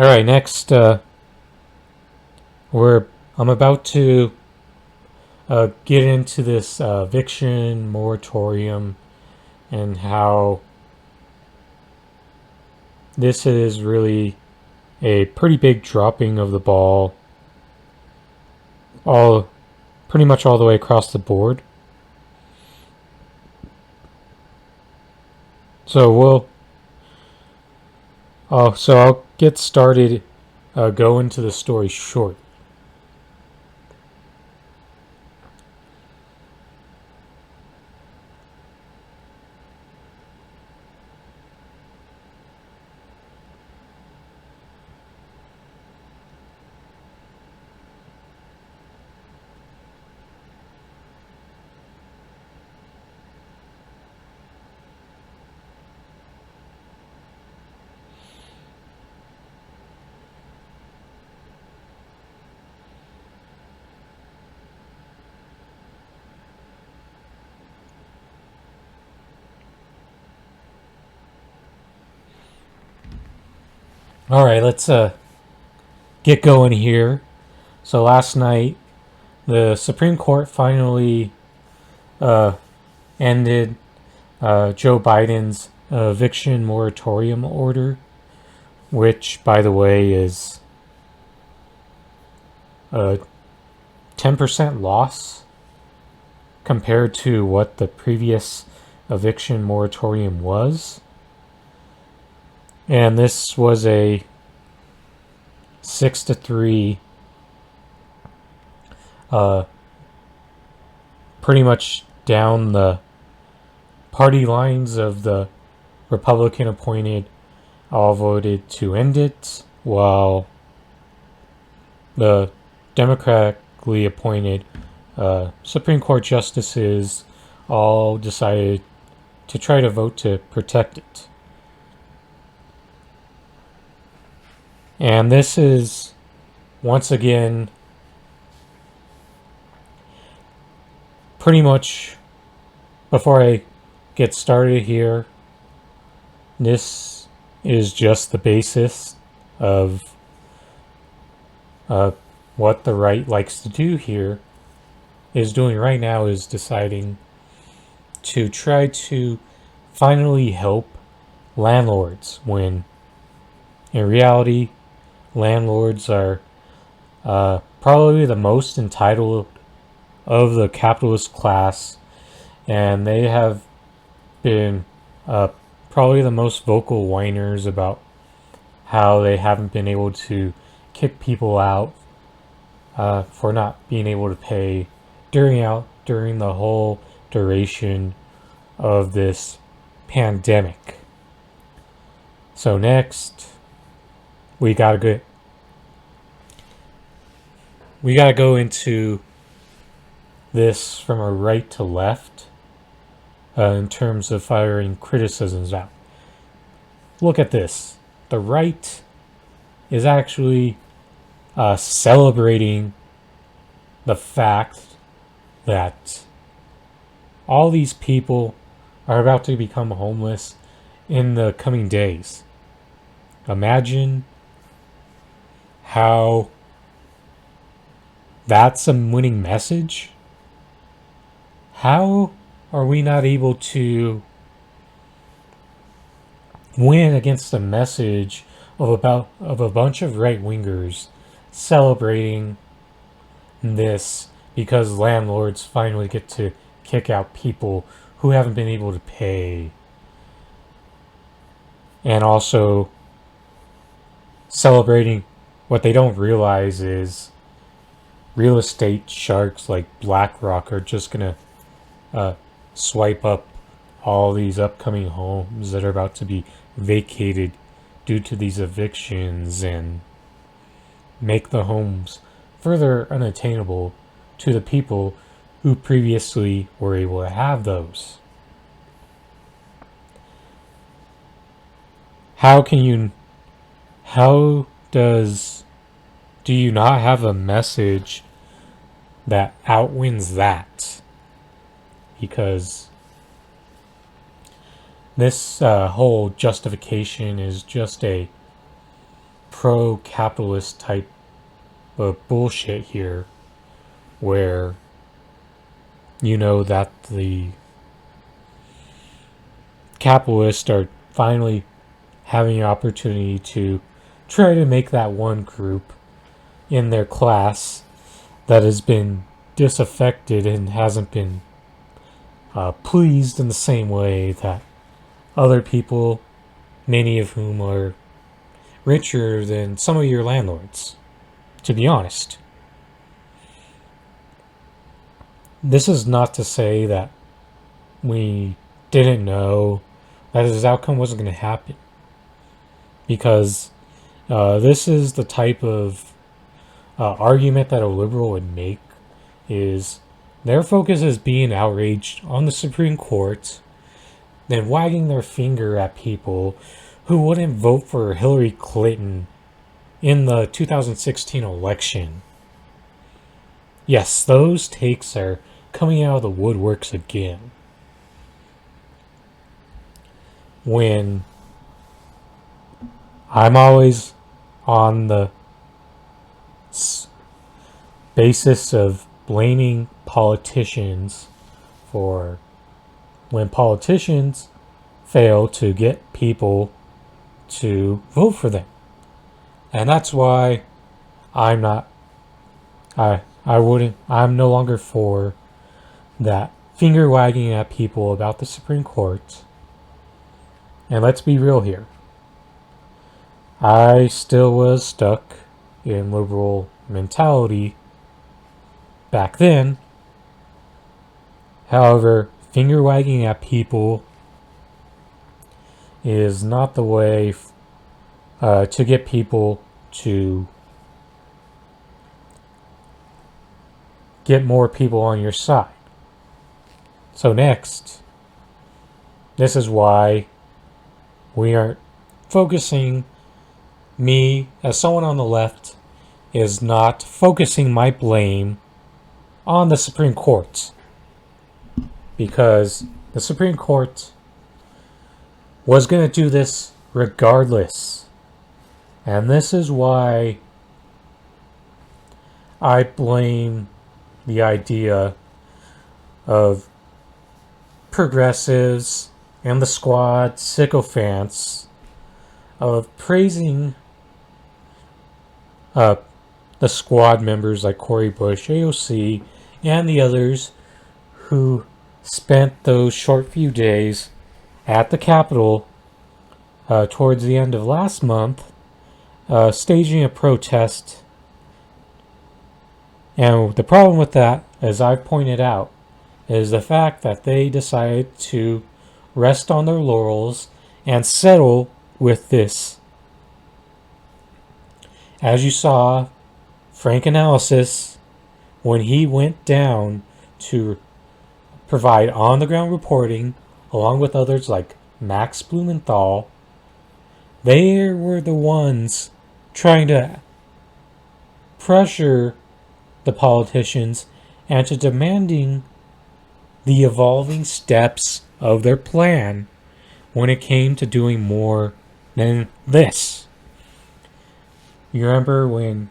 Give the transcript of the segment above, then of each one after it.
All right, next, I'm about to get into this eviction moratorium and how this is really a pretty big dropping of the ball, all pretty much all the way across the board. So I'll get started. Go into the story short. All right, let's get going here. So last night, the Supreme Court finally uh, ended Joe Biden's eviction moratorium order, which, by the way, is a 10% loss compared to what the previous eviction moratorium was. And this was a 6-3, pretty much down the party lines of the Republican appointed all voted to end it, while the democratically appointed Supreme Court justices all decided to try to vote to protect it. And this is, once again, pretty much, before I get started here, this is just the basis of what the right likes to do here, is doing right now is deciding to try to finally help landlords when in reality landlords are probably the most entitled of the capitalist class, and they have been probably the most vocal whiners about how they haven't been able to kick people out for not being able to pay during the whole duration of this pandemic. So next, we gotta go into this from a right to left in terms of firing criticisms out. Look at this. The right is actually celebrating the fact that all these people are about to become homeless in the coming days. Imagine how that's a winning message. How are we not able to win against a message of a bunch of right-wingers celebrating this because landlords finally get to kick out people who haven't been able to pay, and also celebrating what they don't realize is real estate sharks like BlackRock are just gonna swipe up all these upcoming homes that are about to be vacated due to these evictions and make the homes further unattainable to the people who previously were able to have those. Do you not have a message that outwins that? Because this whole justification is just a pro-capitalist type of bullshit here, where you know that the capitalists are finally having an opportunity to try to make that one group in their class that has been disaffected and hasn't been pleased in the same way that other people, many of whom are richer than some of your landlords, to be honest. This is not to say that we didn't know that this outcome wasn't going to happen, because this is the type of argument that a liberal would make, is their focus is being outraged on the Supreme Court, then wagging their finger at people who wouldn't vote for Hillary Clinton in the 2016 election. Yes, those takes are coming out of the woodworks again. When I'm always on the basis of blaming politicians for when politicians fail to get people to vote for them. And that's why I'm no longer for that finger wagging at people about the Supreme Court. And let's be real here. I still was stuck in liberal mentality back then. However, finger wagging at people is not the way to get people to get more people on your side. So next, this is why we aren't focusing, me as someone on the left is not focusing my blame on the Supreme Court, because the Supreme Court was going to do this regardless. And this is why I blame the idea of progressives and the squad sycophants of praising the squad members like Cori Bush, AOC, and the others who spent those short few days at the Capitol towards the end of last month staging a protest. And the problem with that, as I've pointed out, is the fact that they decided to rest on their laurels and settle with this. As you saw, Frank Analysis, when he went down to provide on-the-ground reporting, along with others like Max Blumenthal, they were the ones trying to pressure the politicians and to demanding the evolving steps of their plan when it came to doing more than this. You remember when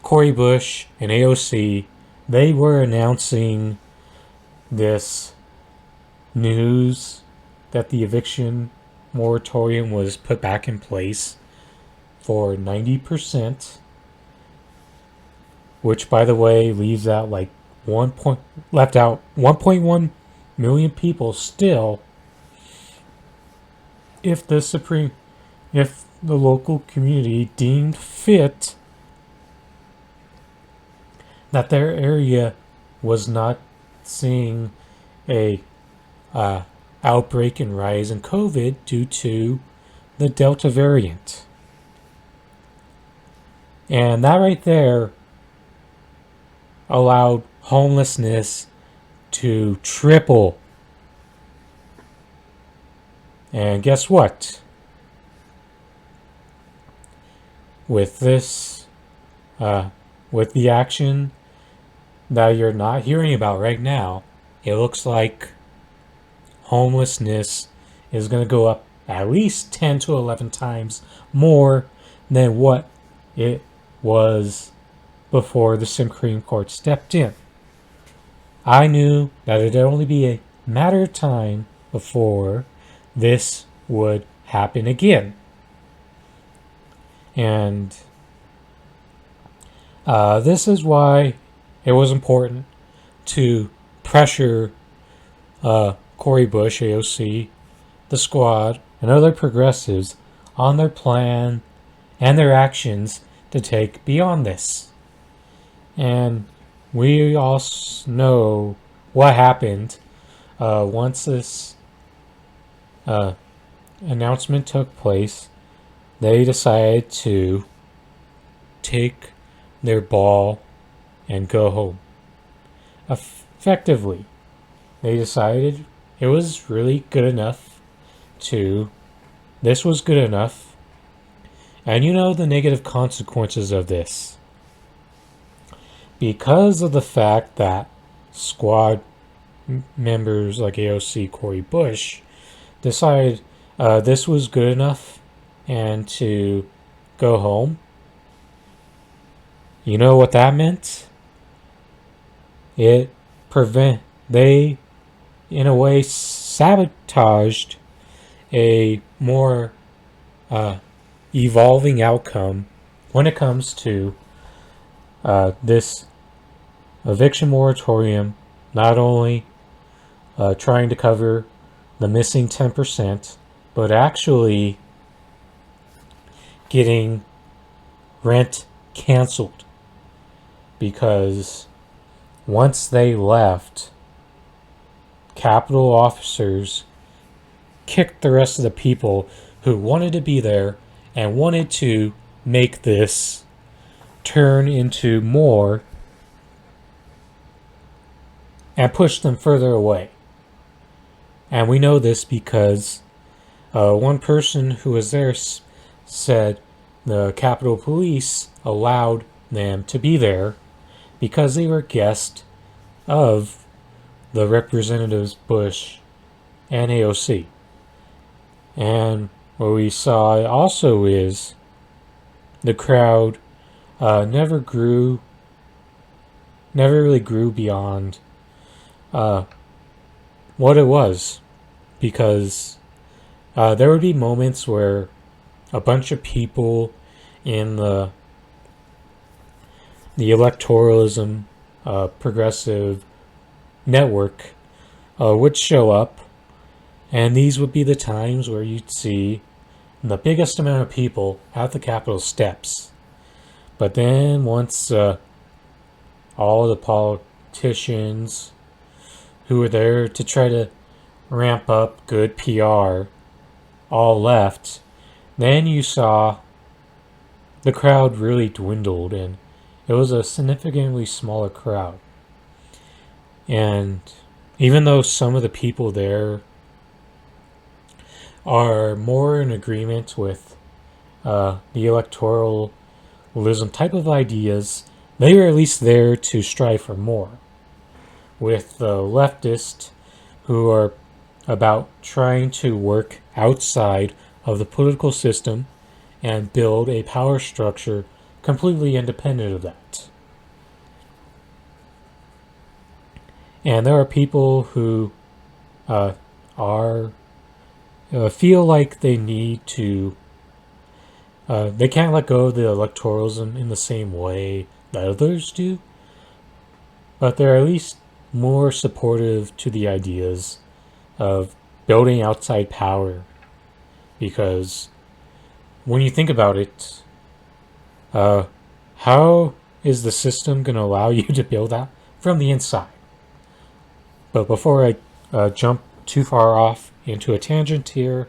Cori Bush and AOC, they were announcing this news that the eviction moratorium was put back in place for 90%, which, by the way, leaves out like left out 1.1 million people still. If the local community deemed fit that their area was not seeing a outbreak and rise in COVID due to the Delta variant. And that right there allowed homelessness to triple. And guess what? With this, with the action that you're not hearing about right now, it looks like homelessness is going to go up at least 10 to 11 times more than what it was before the Supreme Court stepped in. I knew that it'd only be a matter of time before this would happen again. And this is why it was important to pressure Cori Bush, AOC, the Squad, and other progressives on their plan and their actions to take beyond this. And we all know what happened once this announcement took place. They decided to take their ball and go home. Effectively, they decided it was really good enough this was good enough. And you know the negative consequences of this. Because of the fact that Squad members like AOC, Cori Bush decided this was good enough and to go home, you know what that meant? They, in a way, sabotaged a more evolving outcome when it comes to this eviction moratorium, not only trying to cover the missing 10%, but actually getting rent canceled. Because once they left, Capitol officers kicked the rest of the people who wanted to be there and wanted to make this turn into more and push them further away. And we know this because one person who was there said the Capitol Police allowed them to be there because they were guests of the Representatives Bush and AOC. And what we saw also is the crowd never really grew beyond what it was, because there would be moments where a bunch of people in the electoralism progressive network would show up, and these would be the times where you'd see the biggest amount of people at the Capitol steps. But then once all the politicians who were there to try to ramp up good PR all left, then you saw the crowd really dwindled, and it was a significantly smaller crowd. And even though some of the people there are more in agreement with the electoralism type of ideas, they were at least there to strive for more. With the leftists who are about trying to work outside of the political system and build a power structure completely independent of that. And there are people who feel like they need to, they can't let go of the electoralism in the same way that others do, but they're at least more supportive to the ideas of building outside power. Because when you think about it, how is the system going to allow you to build that from the inside? But before I jump too far off into a tangent here,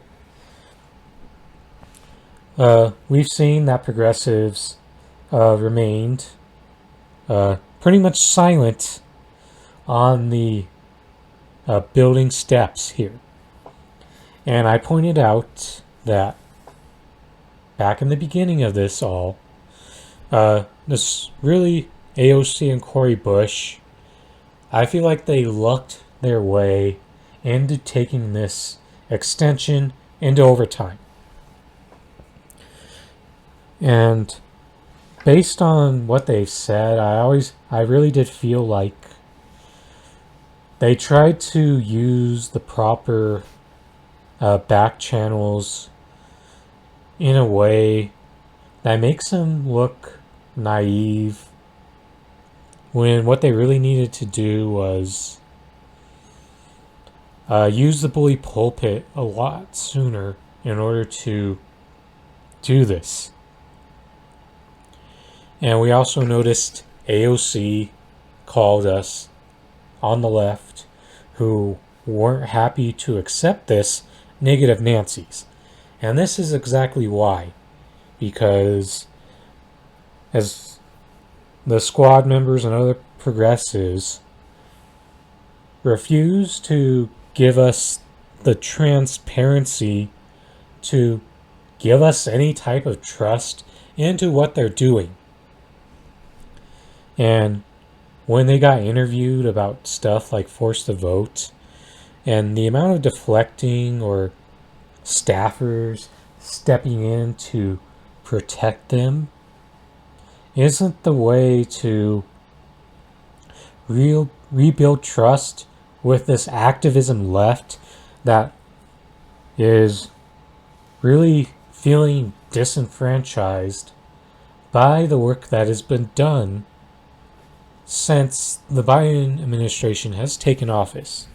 we've seen that progressives remained pretty much silent on the building steps here. And I pointed out that back in the beginning of this all, this really AOC and Cori Bush, I feel like they lucked their way into taking this extension into overtime. And based on what they've said, I really did feel like they tried to use the proper back channels in a way that makes them look naive, when what they really needed to do was use the bully pulpit a lot sooner in order to do this. And we also noticed AOC called us on the left who weren't happy to accept this negative Nancy's. And this is exactly why. Because as the squad members and other progressives refuse to give us the transparency to give us any type of trust into what they're doing. And when they got interviewed about stuff like force to vote, and the amount of deflecting or staffers stepping in to protect them isn't the way to rebuild trust with this activism left that is really feeling disenfranchised by the work that has been done since the Biden administration has taken office.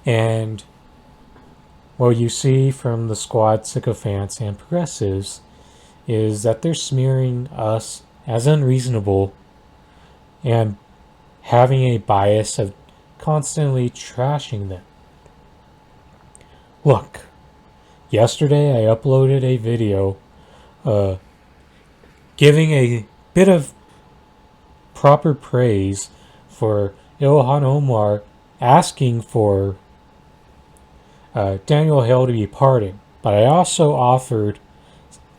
And what you see from the squad sycophants and progressives is that they're smearing us as unreasonable and having a bias of constantly trashing them. Look, yesterday I uploaded a video giving a bit of proper praise for Ilhan Omar asking for Daniel Hale to be pardoned. But I also offered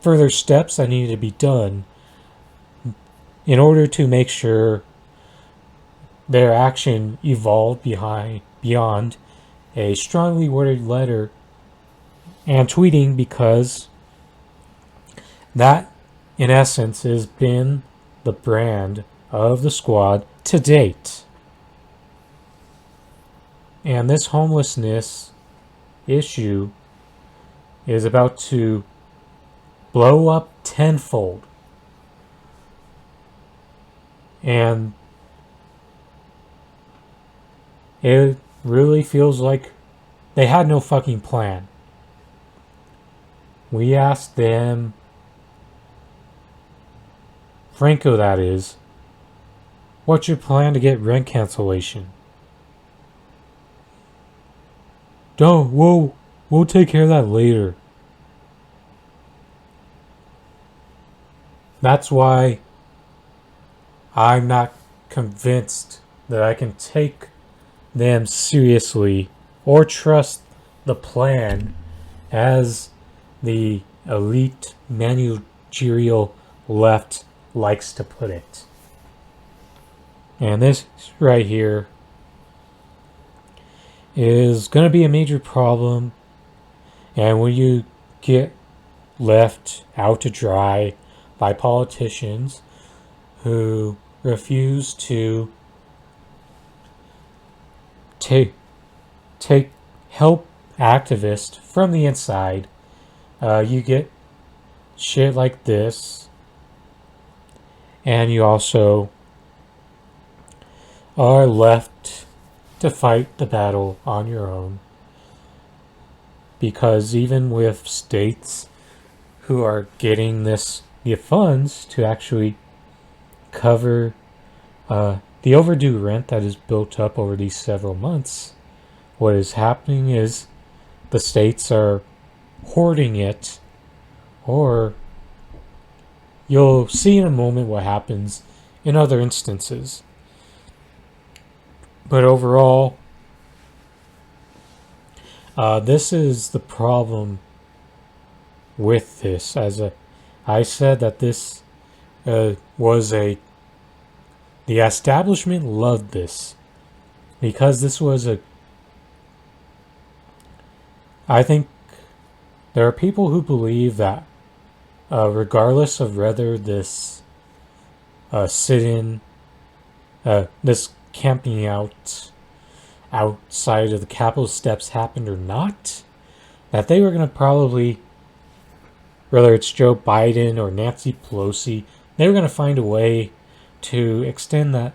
further steps that needed to be done in order to make sure their action evolved beyond a strongly worded letter and tweeting, because that, in essence, has been the brand of the squad to date. And this homelessness issue is about to blow up tenfold. And it really feels like they had no fucking plan. We asked them, Franco that is, what's your plan to get rent cancellation? Don't, we'll take care of that later. That's why I'm not convinced that I can take them seriously or trust the plan as the elite managerial left likes to put it. And this right here is going to be a major problem. And when you get left out to dry by politicians who refuse to take help activists from the inside, you get shit like this, and you also are left to fight the battle on your own. Because even with states who are getting the funds to actually cover the overdue rent that is built up over these several months, what is happening is the states are hoarding it, or you'll see in a moment what happens in other instances. But overall, this is the problem with this. I said that this was the establishment loved this because this was I think there are people who believe that regardless of whether this sit-in, this camping outside of the Capitol steps happened or not, that they were going to probably, whether it's Joe Biden or Nancy Pelosi, they were going to find a way to extend that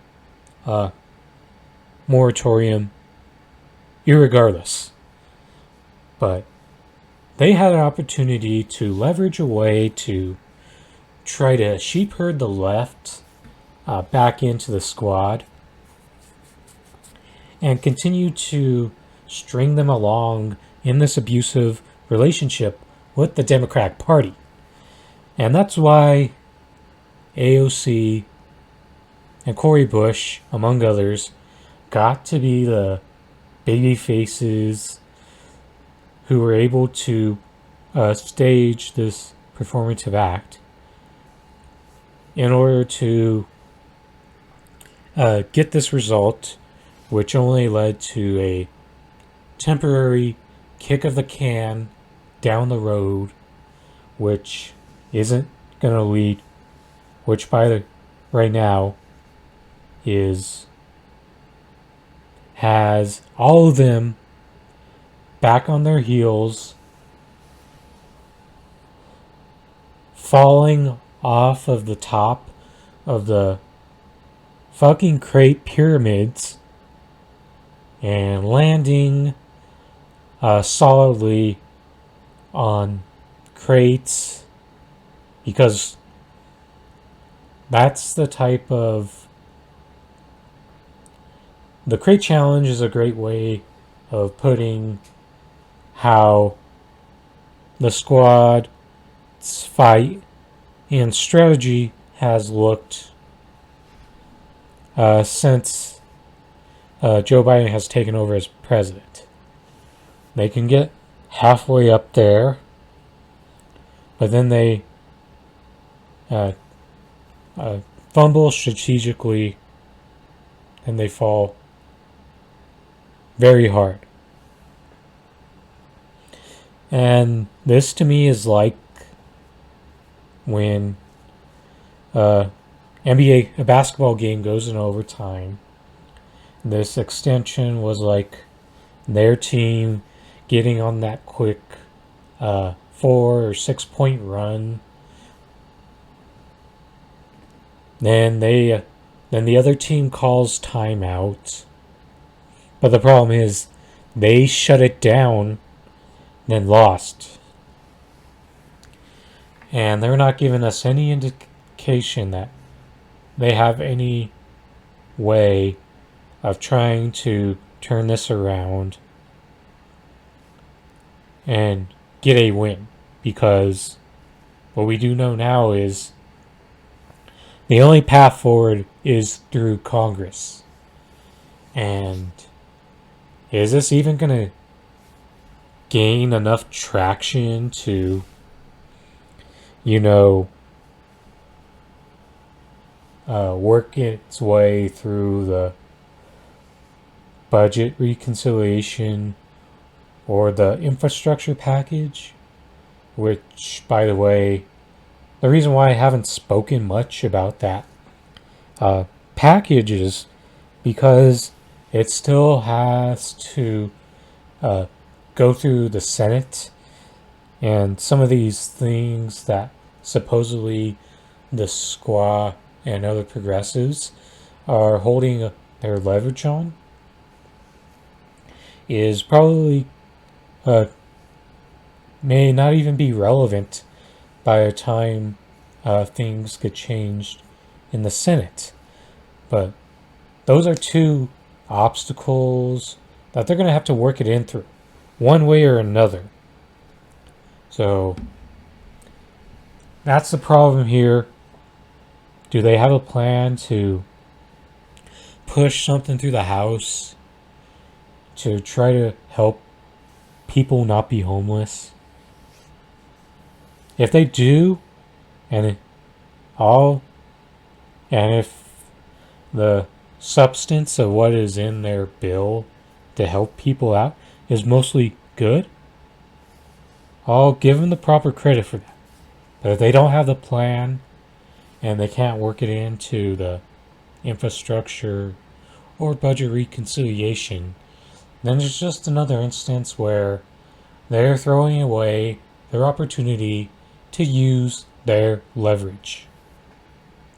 moratorium irregardless. But they had an opportunity to leverage a way to try to sheep herd the left back into the squad and continue to string them along in this abusive relationship with the Democratic Party. And that's why AOC and Cori Bush, among others, got to be the baby faces who were able to stage this performative act in order to get this result, which only led to a temporary kick of the can down the road, which isn't going to lead, which right now has all of them back on their heels, falling off of the top of the fucking crate pyramids and landing solidly on crates, because that's the type of... The crate challenge is a great way of putting how the squad's fight and strategy has looked since Joe Biden has taken over as president. They can get halfway up there, but then they fumble strategically and they fall very hard. And this to me is like when a basketball game goes in overtime. This extension was like their team getting on that quick 4 or 6 point run. Then the other team calls timeout. But the problem is they shut it down, then lost. And they're not giving us any indication that they have any way of trying to turn this around and get a win. Because what we do know now is the only path forward is through Congress. And is this even going to gain enough traction to, work its way through the budget reconciliation or the infrastructure package? Which, by the way, the reason why I haven't spoken much about that package is because it still has to go through the Senate, and some of these things that supposedly the squad and other progressives are holding their leverage on is probably may not even be relevant by the time things get changed in the Senate. But those are two obstacles that they're going to have to work it in through, one way or another. So that's the problem here. Do they have a plan to push something through the House to try to help people not be homeless? If they do, and if the substance of what is in their bill to help people out is mostly good, I'll give them the proper credit for that. But if they don't have the plan and they can't work it into the infrastructure or budget reconciliation, then it's just another instance where they're throwing away their opportunity to use their leverage.